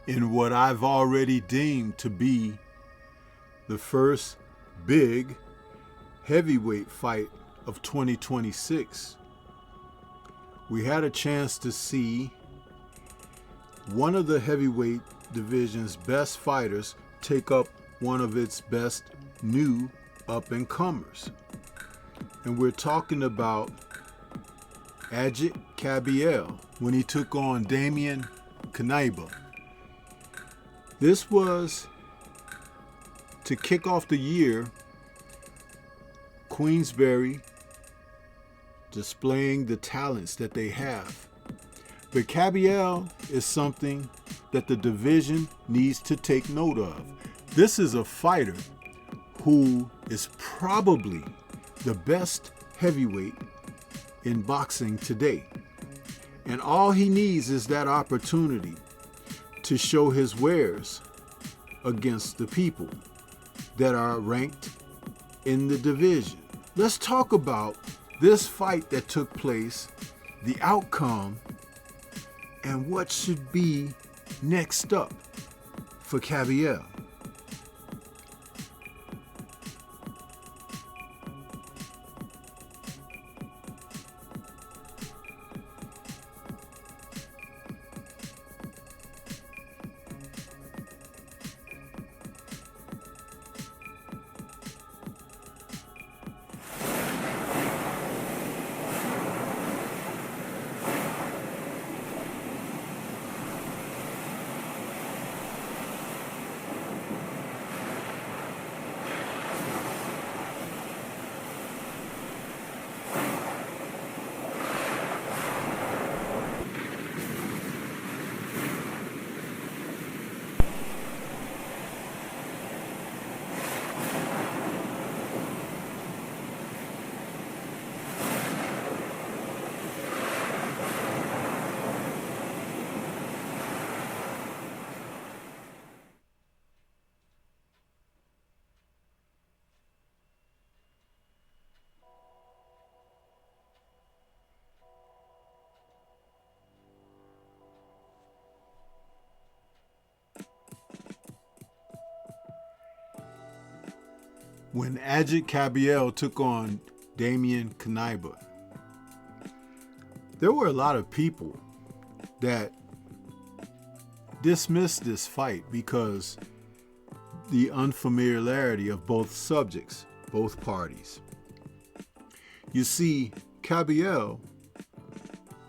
in what I've already deemed to be the first big heavyweight fight of 2026. We had a chance to see one of the heavyweight division's best fighters take up one of its best new up-and-comers. And we're talking about Kabayel when he took on Knyba. This was to kick off the year, Queensberry displaying the talents that they have. But Kabayel is something that the division needs to take note of. This is a fighter who is probably the best heavyweight in boxing today. And all he needs is that opportunity to show his wares against the people that are ranked in the division. Let's talk about this fight that took place, the outcome, and what should be next up for Kabayel. When Kabayel took on Knyba, there were a lot of people that dismissed this fight because the unfamiliarity of both subjects, both parties. You see, Kabayel,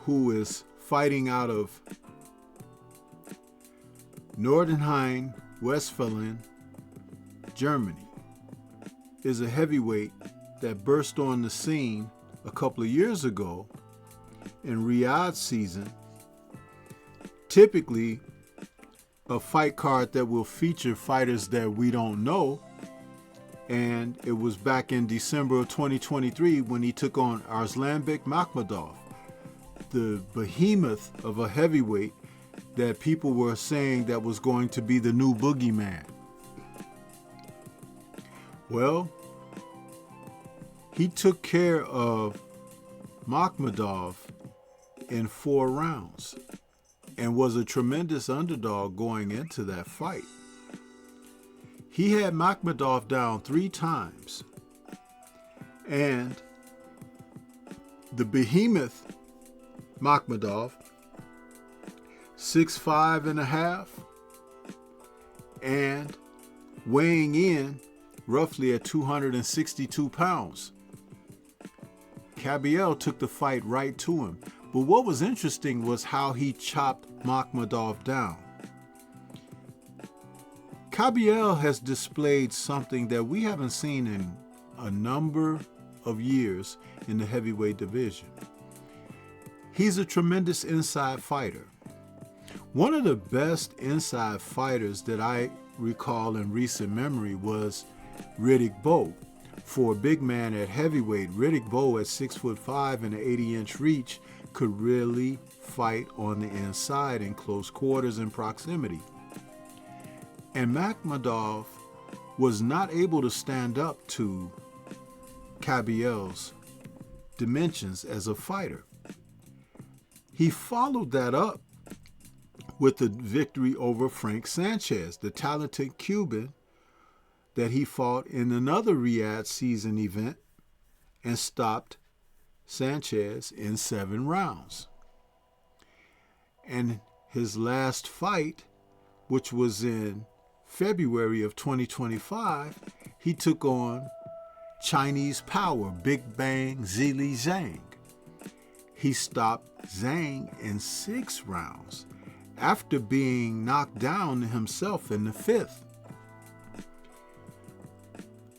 who is fighting out of Nordrhein-Westfalen, Germany, is a heavyweight that burst on the scene a couple of years ago in Riyadh season. Typically a fight card that will feature fighters that we don't know, and it was back in December of 2023 when he took on Arslanbek Makhmudov, the behemoth of a heavyweight that people were saying that was going to be the new boogeyman. Well, he took care of Makhmudov in 4 rounds and was a tremendous underdog going into that fight. He had Makhmudov down 3 times, and the behemoth Makhmudov, 6'5.5", and weighing in roughly at 262 pounds. Kabayel took the fight right to him. But what was interesting was how he chopped Makhmudov down. Kabayel has displayed something that we haven't seen in a number of years in the heavyweight division. He's a tremendous inside fighter. One of the best inside fighters that I recall in recent memory was Riddick Bowe. For a big man at heavyweight, Riddick Bowe at 6'5" and an 80-inch reach could really fight on the inside in close quarters and proximity. And Makhmudov was not able to stand up to Kabayel's dimensions as a fighter. He followed that up with the victory over Frank Sanchez, the talented Cuban that he fought in another Riyadh season event and stopped Sanchez in 7 rounds. And his last fight, which was in February of 2025, he took on Chinese power Big Bang Zili Zhang. He stopped Zhang in 6 rounds after being knocked down himself in the 5th.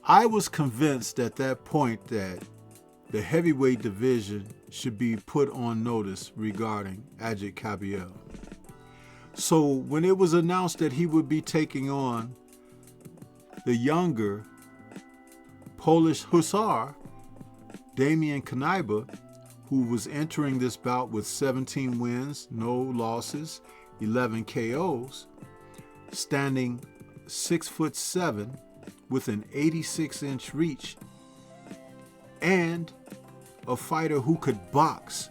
I was convinced at that point that the heavyweight division should be put on notice regarding Ajit Kabayel. So when it was announced that he would be taking on the younger Polish hussar, Damian Knyba, who was entering this bout with 17 wins, no losses, 11 KOs, standing 6'7" with an 86-inch reach, and a fighter who could box,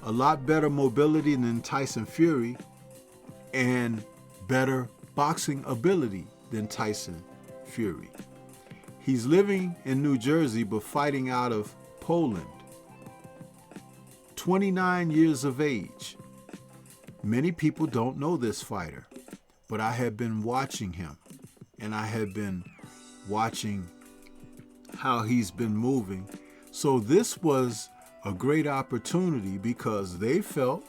a lot better mobility than Tyson Fury, and better boxing ability than Tyson Fury. He's living in New Jersey but fighting out of Poland. 29 years of age. Many people don't know this fighter, but I have been watching him, and I have been watching how he's been moving. So this was a great opportunity because they felt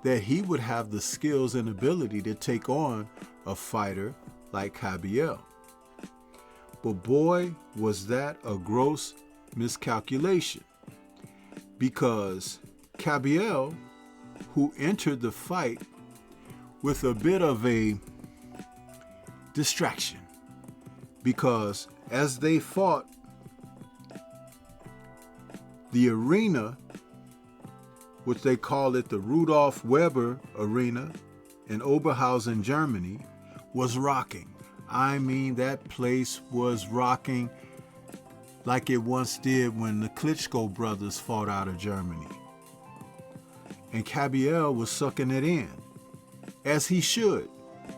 that he would have the skills and ability to take on a fighter like Kabayel. But boy, was that a gross miscalculation, because Kabayel, who entered the fight with a bit of a distraction, because as they fought, the arena, which they call it the Rudolf Weber Arena in Oberhausen, Germany, was rocking. I mean, that place was rocking like it once did when the Klitschko brothers fought out of Germany. And Kabayel was sucking it in, as he should,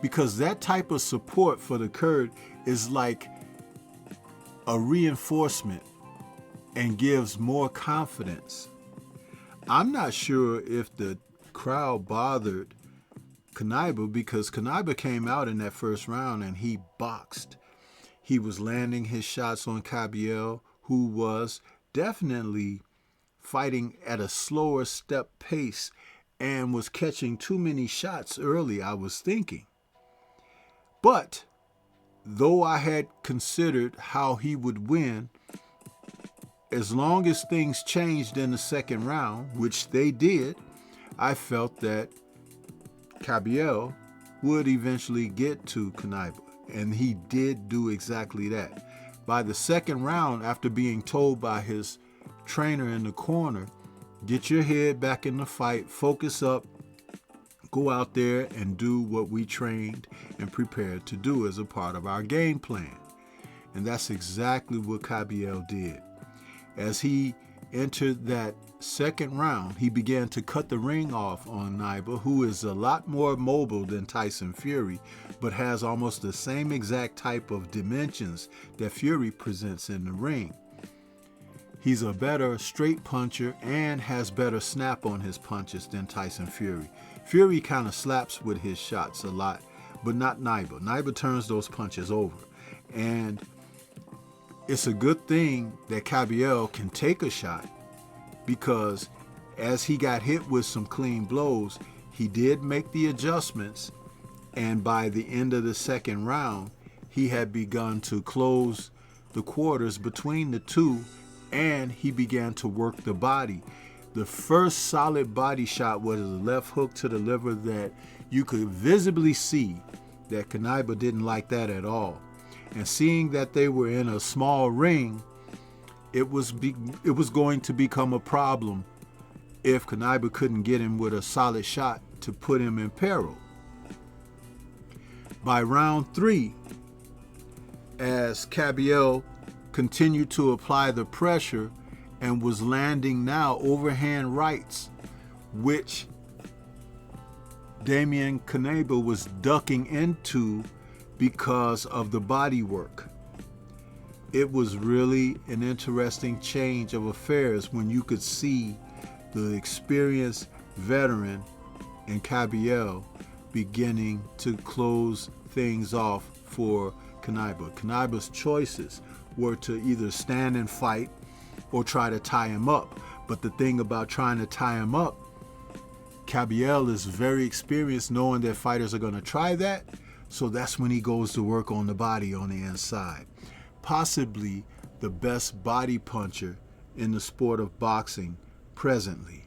because that type of support for the Kurd is like a reinforcement and gives more confidence. I'm not sure if the crowd bothered Knyba, because Knyba came out in that first round and he boxed. He was landing his shots on Kabayel, who was definitely fighting at a slower step pace and was catching too many shots early, I was thinking. But though I had considered how he would win, as long as things changed in the second round, which they did, I felt that Kabayel would eventually get to Knyba, and he did do exactly that. By the second round, after being told by his trainer in the corner, get your head back in the fight, focus up, go out there and do what we trained and prepared to do as a part of our game plan. And that's exactly what Kabayel did. As he entered that second round, he began to cut the ring off on Knyba, who is a lot more mobile than Tyson Fury, but has almost the same exact type of dimensions that Fury presents in the ring. He's a better straight puncher and has better snap on his punches than Tyson Fury. Fury kind of slaps with his shots a lot, but not Knyba. Knyba turns those punches over. And it's a good thing that Kabayel can take a shot, because as he got hit with some clean blows, he did make the adjustments, and by the end of the second round, he had begun to close the quarters between the two, and he began to work the body. The first solid body shot was a left hook to the liver that you could visibly see that Knyba didn't like that at all. And seeing that they were in a small ring, it was going to become a problem if Knyba couldn't get him with a solid shot to put him in peril. By round 3, as Kabayel continued to apply the pressure and was landing now overhand rights, which Knyba was ducking into because of the body work. It was really an interesting change of affairs when you could see the experienced veteran in Kabayel beginning to close things off for Knyba. Knyba's choices were to either stand and fight or try to tie him up. But the thing about trying to tie him up, Kabayel is very experienced knowing that fighters are going to try that. So that's when he goes to work on the body on the inside. Possibly the best body puncher in the sport of boxing presently.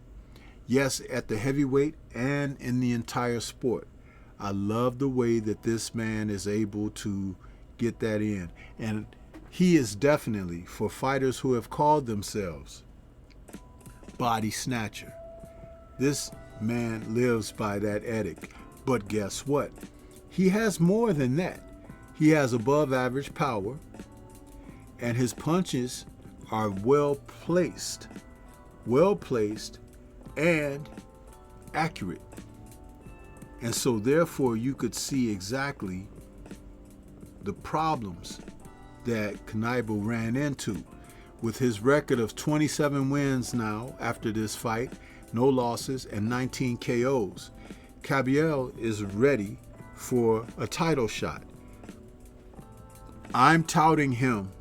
Yes, at the heavyweight and in the entire sport. I love the way that this man is able to get that in. And he is definitely, for fighters who have called themselves body snatcher, this man lives by that edict. But guess what? He has more than that. He has above average power, and his punches are well placed and accurate. And so therefore you could see exactly the problems that Knyba ran into. With his record of 27 wins now after this fight, no losses, and 19 KOs, Kabayel is ready for a title shot. I'm touting him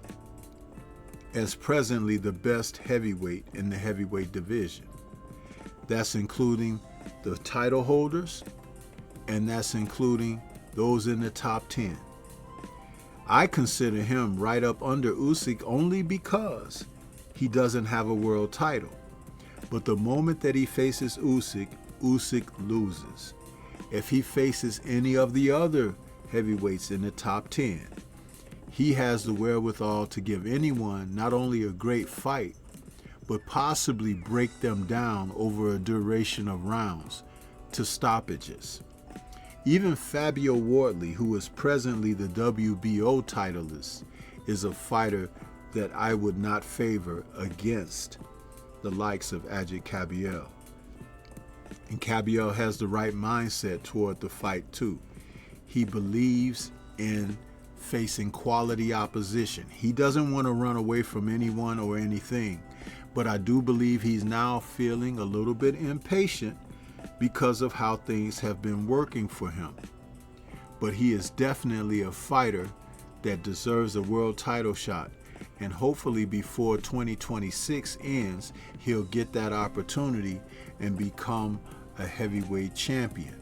as presently the best heavyweight in the heavyweight division. That's including the title holders, and that's including those in the top 10. I consider him right up under Usyk only because he doesn't have a world title. But the moment that he faces Usyk, Usyk loses. If he faces any of the other heavyweights in the top 10, he has the wherewithal to give anyone not only a great fight, but possibly break them down over a duration of rounds to stoppages. Even Fabio Wardley, who is presently the WBO titleist, is a fighter that I would not favor against the likes of Kabayel. And Kabayel has the right mindset toward the fight too. He believes in facing quality opposition. He doesn't want to run away from anyone or anything, but I do believe he's now feeling a little bit impatient because of how things have been working for him. But he is definitely a fighter that deserves a world title shot, and hopefully before 2026 ends, he'll get that opportunity and become a heavyweight champion.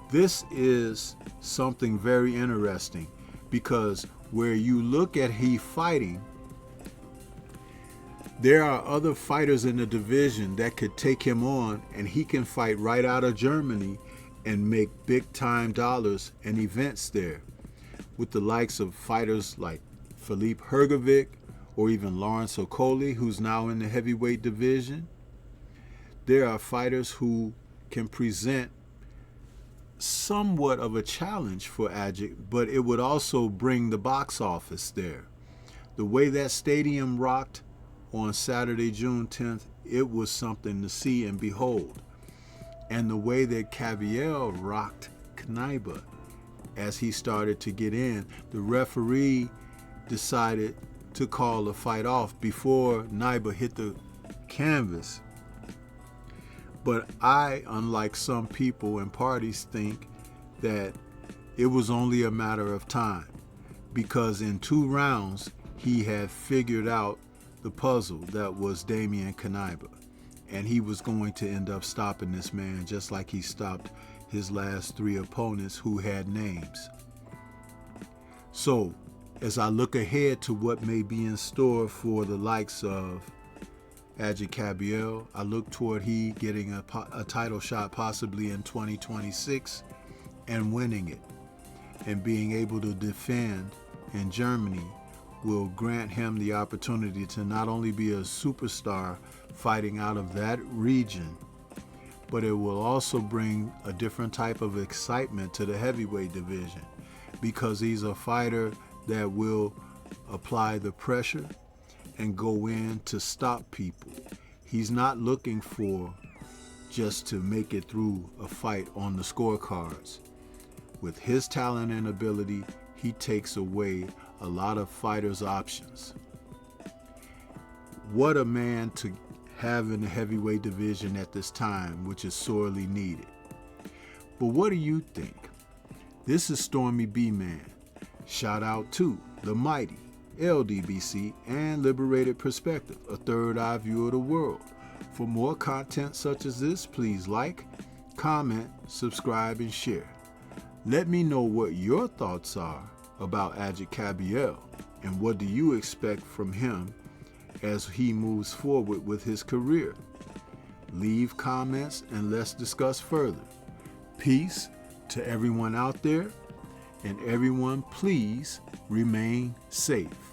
This is something very interesting because where you look at he fighting, there are other fighters in the division that could take him on, and he can fight right out of Germany and make big time dollars and events there, with the likes of fighters like Filip Hrgovic or even Lawrence Okolie, who's now in the heavyweight division. There are fighters who can present somewhat of a challenge for Adjik, but it would also bring the box office there. The way that stadium rocked on Saturday, June 10th, it was something to see and behold. And the way that Kabayel rocked Knyba as he started to get in, the referee decided to call the fight off before Knyba hit the canvas. But I, unlike some people and parties, think that it was only a matter of time, because in 2 rounds he had figured out the puzzle that was Knyba, and he was going to end up stopping this man just like he stopped his last 3 opponents who had names. So as I look ahead to what may be in store for the likes of Kabayel, I look toward he getting a title shot possibly in 2026 and winning it, and being able to defend in Germany will grant him the opportunity to not only be a superstar fighting out of that region, but it will also bring a different type of excitement to the heavyweight division, because he's a fighter that will apply the pressure and go in to stop people. He's not looking for just to make it through a fight on the scorecards. With his talent and ability, he takes away a lot of fighters' options. What a man to have in the heavyweight division at this time, which is sorely needed. But what do you think? This is Stormy B-Man. Shout out to the mighty LDBC and Liberated Perspective, a third eye view of the world. For more content such as this, please like, comment, subscribe, and share. Let me know what your thoughts are about Ajit Kabayel and what do you expect from him as he moves forward with his career. Leave comments and let's discuss further. Peace to everyone out there, and everyone please remain safe.